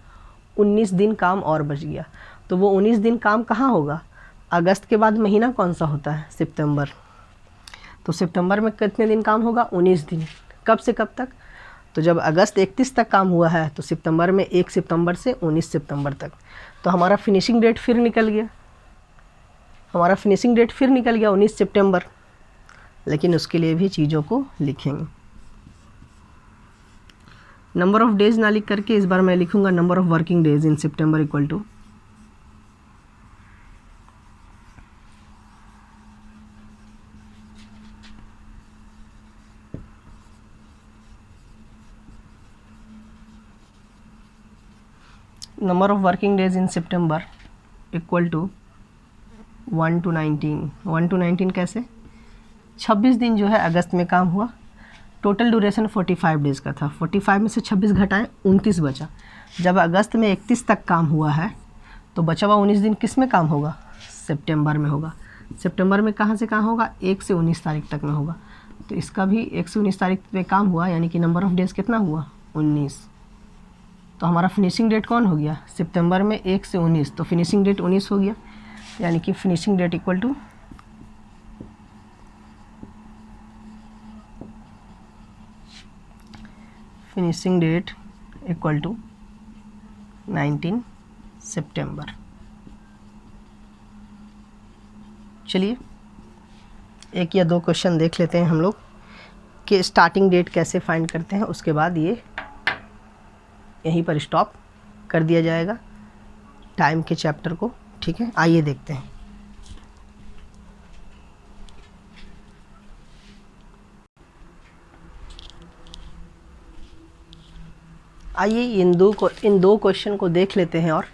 19 दिन काम और बच गया। तो वो 19 दिन काम कहाँ होगा, अगस्त के बाद महीना कौन सा होता है, सितंबर। तो सितंबर में कितने दिन काम होगा, 19 दिन। कब से कब तक, तो जब अगस्त 31 तक काम हुआ है तो सितंबर में 1 सितंबर से 19 सितंबर तक। तो हमारा फिनिशिंग डेट फिर निकल गया, 19 सितंबर। लेकिन उसके लिए भी चीज़ों को लिखेंगे। नंबर ऑफ़ डेज़ ना लिख करके इस बार मैं लिखूँगा number of working days in September equal to number of working days in September equal to 1 to 19। 1 to 19 कैसे, 26 दिन जो है अगस्त में काम हुआ, टोटल ड्यूरेशन 45 डेज़ का था। 45 में से 26 घटाएं, 29 बचा। जब अगस्त में 31 तक काम हुआ है तो बचा हुआ 19 दिन किस में काम होगा? सितंबर में होगा। सितंबर में कहाँ से कहाँ होगा? 1 से 19 तारीख तक में होगा। तो इसका भी 1 से 19 तारीख में काम हुआ, यानी कि नंबर ऑफ़ डेज़ कितना हुआ? 19। तो हमारा फिनिशिंग डेट कौन हो गया? सितंबर में 1 से 19, तो फिनिशिंग डेट 19 हो गया, यानी कि finishing date equal to finishing date equal to 19 September. चलिए एक या दो क्वेश्चन देख लेते हैं हम लोग कि स्टार्टिंग डेट कैसे फाइंड करते हैं, उसके बाद ये यहीं पर स्टॉप कर दिया जाएगा टाइम के चैप्टर को। ठीक है, आइए देखते हैं। आइए इन दो क्वेश्चन को देख लेते हैं, और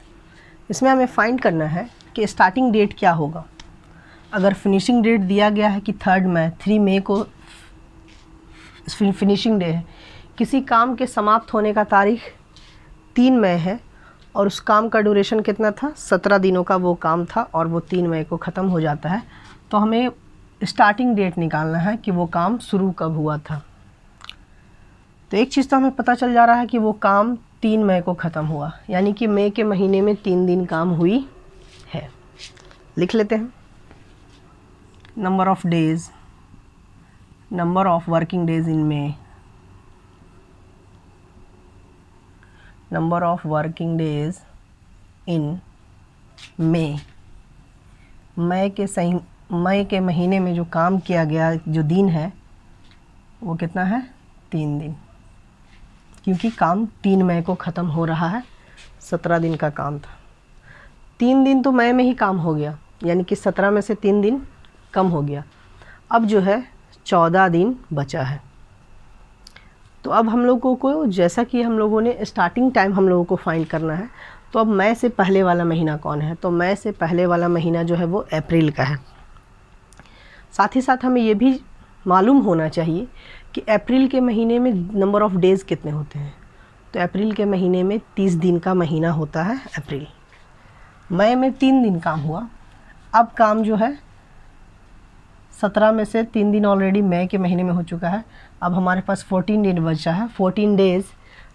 इसमें हमें फाइंड करना है कि स्टार्टिंग डेट क्या होगा। अगर फिनिशिंग डेट दिया गया है कि 3 मई को फिनिशिंग डे है, किसी काम के समाप्त होने का तारीख 3 मई है और उस काम का ड्यूरेशन कितना था? 17 दिनों का वो काम था और वो 3 मई को ख़त्म हो जाता है। तो हमें स्टार्टिंग डेट निकालना है कि वो काम शुरू कब हुआ था। तो एक चीज़ तो हमें पता चल जा रहा है कि वो काम 3 मई को ख़त्म हुआ, यानी कि मई के महीने में 3 दिन काम हुई है। लिख लेते हैं। Number of days, number of working days in May, number of working days in May. मई के महीने में जो काम किया गया जो दिन है वो कितना है? 3 दिन, क्योंकि काम 3 मई को ख़त्म हो रहा है। 17 दिन का काम था, 3 दिन तो मई में ही काम हो गया, यानी कि 17 में से 3 दिन कम हो गया। अब जो है 14 दिन बचा है। तो अब हम लोगों को, जैसा कि हम लोगों ने स्टार्टिंग टाइम हम लोगों को फाइंड करना है, तो अब मई से पहले वाला महीना कौन है? तो मई से पहले वाला महीना जो है वो अप्रैल का है। साथ ही साथ हमें ये भी मालूम होना चाहिए कि अप्रैल के महीने में नंबर ऑफ़ डेज़ कितने होते हैं। तो अप्रैल के महीने में 30 दिन का महीना होता है अप्रैल। मई में 3 दिन काम हुआ, अब काम जो है 17 में से 3 दिन ऑलरेडी मई के महीने में हो चुका है। अब हमारे पास 14 दिन बचा है, 14 डेज़।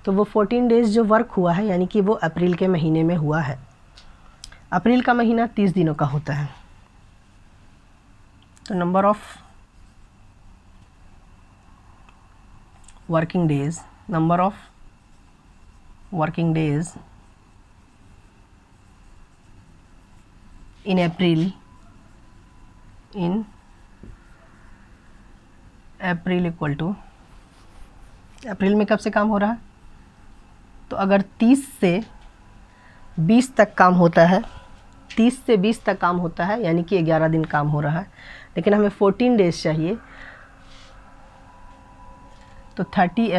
तो वो 14 डेज़ जो वर्क हुआ है, यानी कि वो अप्रैल के महीने में हुआ है। अप्रैल का महीना 30 दिनों का होता है। तो number of working days, number of working days in April equal to, अप्रैल में कब से काम हो रहा है? तो अगर 30 से 20 तक काम होता है, 30 से 20 तक काम होता है, यानी कि 11 दिन काम हो रहा है, लेकिन हमें 14 डेज़ चाहिए। तो 30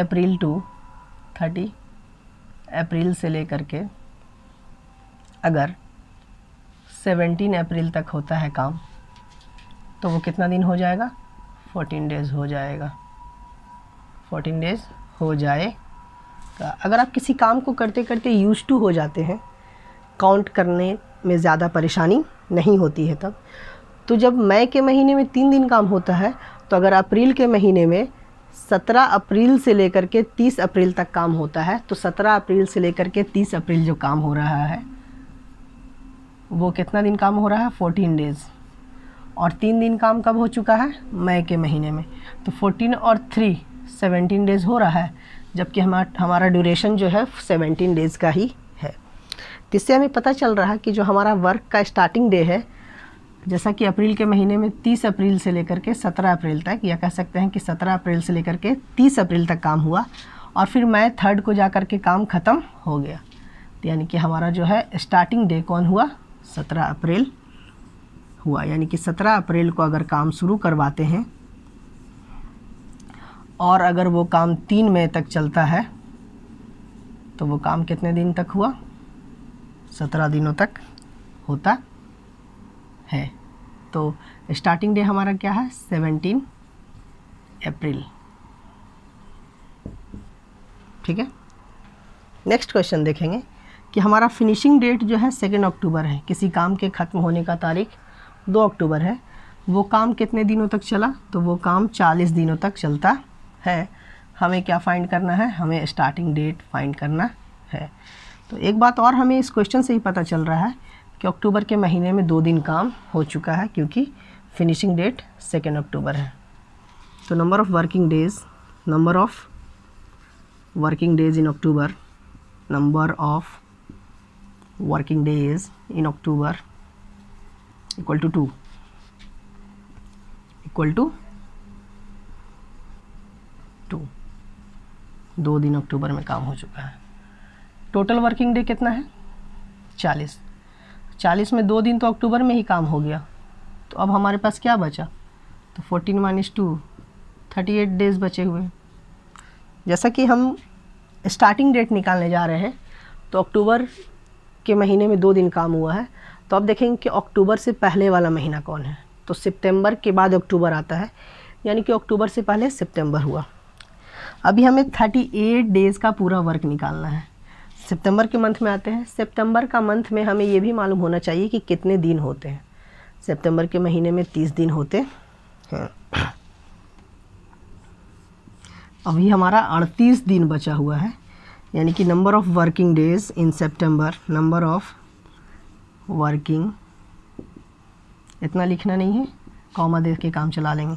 अप्रैल से लेकर के अगर 17 अप्रैल तक होता है काम, तो वो कितना दिन हो जाएगा? 14 डेज़ हो जाएगा। 14 डेज़ हो जाएगा। अगर आप किसी काम को करते करते यूज्ड टू हो जाते हैं, काउंट करने में ज़्यादा परेशानी नहीं होती है तब। तो जब मई के महीने में 3 दिन काम होता है, तो अगर अप्रैल के महीने में 17 अप्रैल से लेकर के 30 अप्रैल तक काम होता है, तो 17 अप्रैल से लेकर के 30 अप्रैल जो काम हो रहा है वो कितना दिन काम हो रहा है? 14 डेज़। और 3 दिन काम कब हो चुका है? मई के महीने में। तो 14 और 3 17 डेज़ हो रहा है, जबकि हमारा ड्यूरेशन जो है 17 डेज़ का ही है। इससे हमें पता चल रहा है कि जो हमारा वर्क का स्टार्टिंग डे है, जैसा कि अप्रैल के महीने में 30 अप्रैल से लेकर के 17 अप्रैल तक, या कह सकते हैं कि 17 अप्रैल से लेकर के 30 अप्रैल तक काम हुआ, और फिर मई 3 को जा कर के काम ख़त्म हो गया। तो यानी कि हमारा जो है स्टार्टिंग डे कौन हुआ? 17 अप्रैल हुआ। यानी कि 17 अप्रैल को अगर काम शुरू करवाते हैं और अगर वो काम 3 मई तक चलता है, तो वो काम कितने दिन तक हुआ? 17 दिनों तक होता है। तो स्टार्टिंग डे हमारा क्या है? 17 अप्रैल। ठीक है। नेक्स्ट क्वेश्चन देखेंगे कि हमारा फिनिशिंग डेट जो है 2 अक्टूबर है, किसी काम के ख़त्म होने का तारीख 2 अक्टूबर है। वो काम कितने दिनों तक चला, तो वो काम 40 दिनों तक चलता है। हमें क्या फाइंड करना है, हमें स्टार्टिंग डेट फाइंड करना है। तो एक बात और हमें इस क्वेश्चन से ही पता चल रहा है कि अक्टूबर के महीने में 2 दिन काम हो चुका है, क्योंकि फिनिशिंग डेट 2 अक्टूबर है। तो number of working days in October, number of working days in October equal to 2, equal to 2 दिन अक्टूबर में काम हो चुका है। टोटल वर्किंग डे कितना है, 40। 40 में 2 दिन तो अक्टूबर में ही काम हो गया, तो अब हमारे पास क्या बचा, तो 14 - 2 38 डेज़ बचे हुए। जैसा कि हम स्टार्टिंग डेट निकालने जा रहे हैं, तो अक्टूबर के महीने में 2 दिन काम हुआ है, तो अब देखेंगे कि अक्टूबर से पहले वाला महीना कौन है। तो सितंबर के बाद अक्टूबर आता है, यानी कि अक्टूबर से पहले सितंबर हुआ। अभी हमें 38 डेज़ का पूरा वर्क निकालना है। सितंबर के मंथ में आते हैं। सितंबर का मंथ में हमें ये भी मालूम होना चाहिए कि कितने दिन होते हैं। सितंबर के महीने में 30 दिन होते हैं। अभी हमारा 38 दिन बचा हुआ है, यानी कि number of working days in September, number of working, इतना लिखना नहीं है, कॉमा दे के काम चला लेंगे।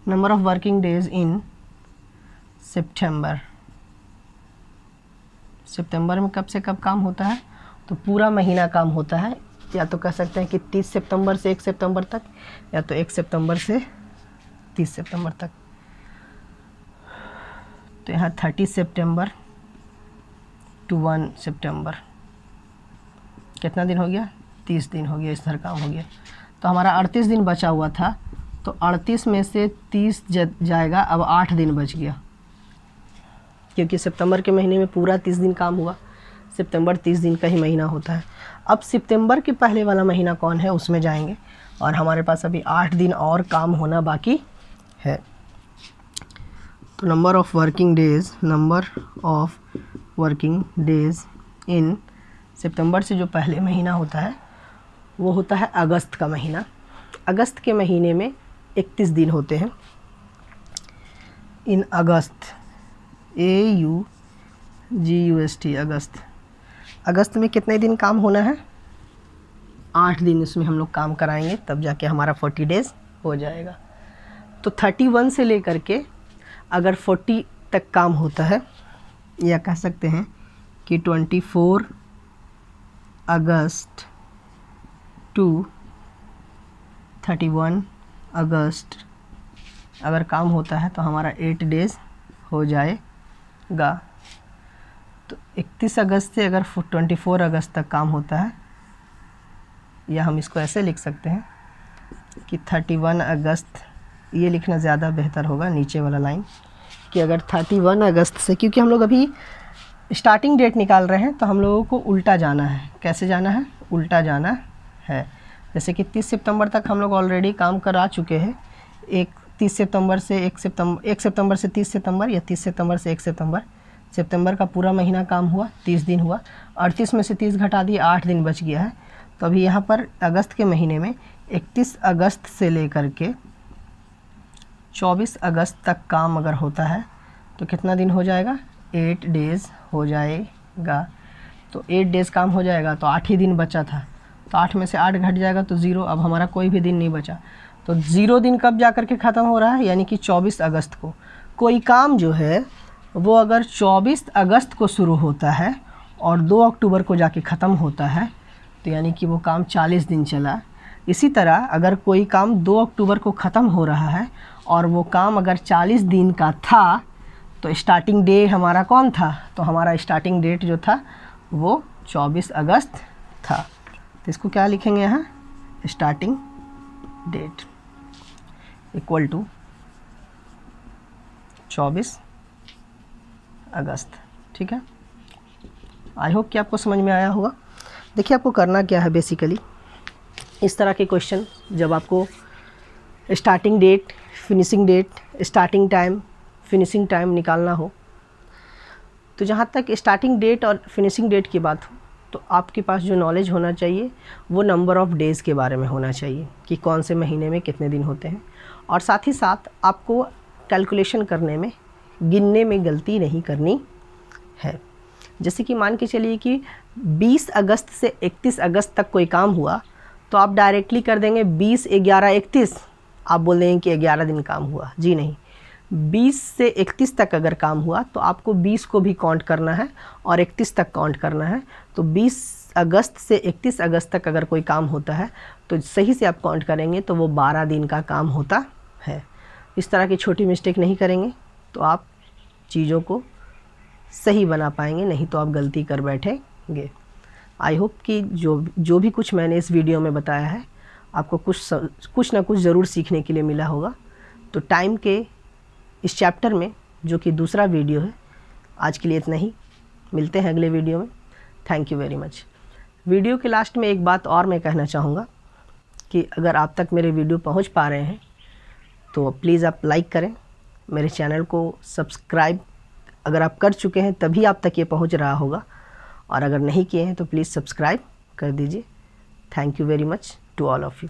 Number of working days in September. सितंबर में कब से कब काम होता है, तो पूरा महीना काम होता है। या तो कह सकते हैं कि 30 सितंबर से 1 सितंबर तक, या तो 1 सितंबर से 30 सितंबर तक। तो यहाँ 30 सितंबर टू 1 सितंबर, कितना दिन हो गया, 30 दिन हो गया, इस तरह काम हो गया। तो हमारा 38 दिन बचा हुआ था, तो 38 में से 30 जाएगा, अब 8 दिन बच गया, क्योंकि सितंबर के महीने में पूरा 30 दिन काम हुआ। सितंबर 30 दिन का ही महीना होता है। अब सितंबर के पहले वाला महीना कौन है, उसमें जाएंगे, और हमारे पास अभी 8 दिन और काम होना बाकी है। तो number of working days in September से जो पहले महीना होता है वो होता है अगस्त का महीना। अगस्त के महीने में 31 दिन होते हैं। इन अगस्त, AUGUST, अगस्त में कितने दिन काम होना है, 8 दिन इसमें हम लोग काम कराएंगे, तब जाके हमारा 40 डेज़ हो जाएगा। तो 31 से लेकर के अगर 40 तक काम होता है, या कह सकते हैं कि 24 अगस्त टू 31 अगस्त अगर काम होता है, तो हमारा 8 डेज़ हो जाएगा। तो 31 अगस्त से अगर 24 अगस्त तक काम होता है, या हम इसको ऐसे लिख सकते हैं कि 31 अगस्त, ये लिखना ज़्यादा बेहतर होगा, नीचे वाला लाइन, कि अगर 31 अगस्त से, क्योंकि हम लोग अभी स्टार्टिंग डेट निकाल रहे हैं, तो हम लोगों को उल्टा जाना है। कैसे जाना है, उल्टा जाना है। जैसे कि 30 सितंबर तक हम लोग ऑलरेडी काम करा चुके हैं। 1 सितंबर से 1 सितंबर से 30 सितंबर, या 30 सितंबर से 1 सितंबर, सितंबर का पूरा महीना काम हुआ, 30 दिन हुआ। 38 में से 30 घटा दिए, 8 दिन बच गया है। तो अभी यहाँ पर अगस्त के महीने में 31 अगस्त से लेकर के 24 अगस्त तक काम अगर होता है, तो कितना दिन हो जाएगा, 8 डेज़ हो जाएगा। तो 8 डेज़ काम हो जाएगा, तो 8 ही दिन बचा था, तो 8 में से 8 घट जाएगा तो 0। अब हमारा कोई भी दिन नहीं बचा, तो 0 दिन कब जा कर के ख़त्म हो रहा है, यानी कि 24 अगस्त को। कोई काम जो है वो अगर 24 अगस्त को शुरू होता है और 2 अक्टूबर को जाके ख़त्म होता है, तो यानी कि वो काम 40 दिन चला। इसी तरह अगर कोई काम 2 अक्टूबर को ख़त्म हो रहा है और वो काम अगर 40 दिन का था, तो स्टार्टिंग डे हमारा कौन था, तो हमारा स्टार्टिंग डेट जो था वो 24 अगस्त था। तो इसको क्या लिखेंगे यहाँ, स्टार्टिंग डेट इक्वल टू 24 अगस्त। ठीक है, आई होप कि आपको समझ में आया होगा। देखिए आपको करना क्या है, बेसिकली इस तरह के क्वेश्चन जब आपको starting date, finishing date, starting time, finishing time निकालना हो, तो जहाँ तक स्टार्टिंग डेट और फिनिशिंग डेट की बात हो, तो आपके पास जो नॉलेज होना चाहिए वो नंबर ऑफ़ डेज़ के बारे में होना चाहिए कि कौन से महीने में कितने दिन होते हैं। और साथ ही साथ आपको कैलकुलेशन करने में, गिनने में गलती नहीं करनी है। जैसे कि मान के चलिए कि 20 अगस्त से 31 अगस्त तक कोई काम हुआ, तो आप डायरेक्टली कर देंगे 20, 11, 31, आप बोल देंगे कि 11 दिन काम हुआ। जी नहीं, 20 से 31 तक अगर काम हुआ तो आपको 20 को भी काउंट करना है और 31 तक काउंट करना है। तो 20 अगस्त से 31 अगस्त तक अगर कोई काम होता है तो सही से आप काउंट करेंगे तो वो 12 दिन का काम होता है। इस तरह की छोटी मिस्टेक नहीं करेंगे तो आप चीज़ों को सही बना पाएंगे, नहीं तो आप गलती कर बैठेंगे। आई होप कि जो भी कुछ मैंने इस वीडियो में बताया है आपको कुछ ना कुछ ज़रूर सीखने के लिए मिला होगा। तो टाइम के इस चैप्टर में, जो कि दूसरा वीडियो है, आज के लिए इतना ही। मिलते हैं अगले वीडियो में। Thank you very much. Video के लास्ट में एक बात और मैं कहना चाहूँगा कि अगर आप तक मेरे वीडियो पहुँच पा रहे हैं तो प्लीज़ आप लाइक करें, मेरे चैनल को सब्सक्राइब अगर आप कर चुके हैं तभी आप तक ये पहुँच रहा होगा, और अगर नहीं किए हैं तो प्लीज़ सब्सक्राइब कर दीजिए। Thank you very much to all of you.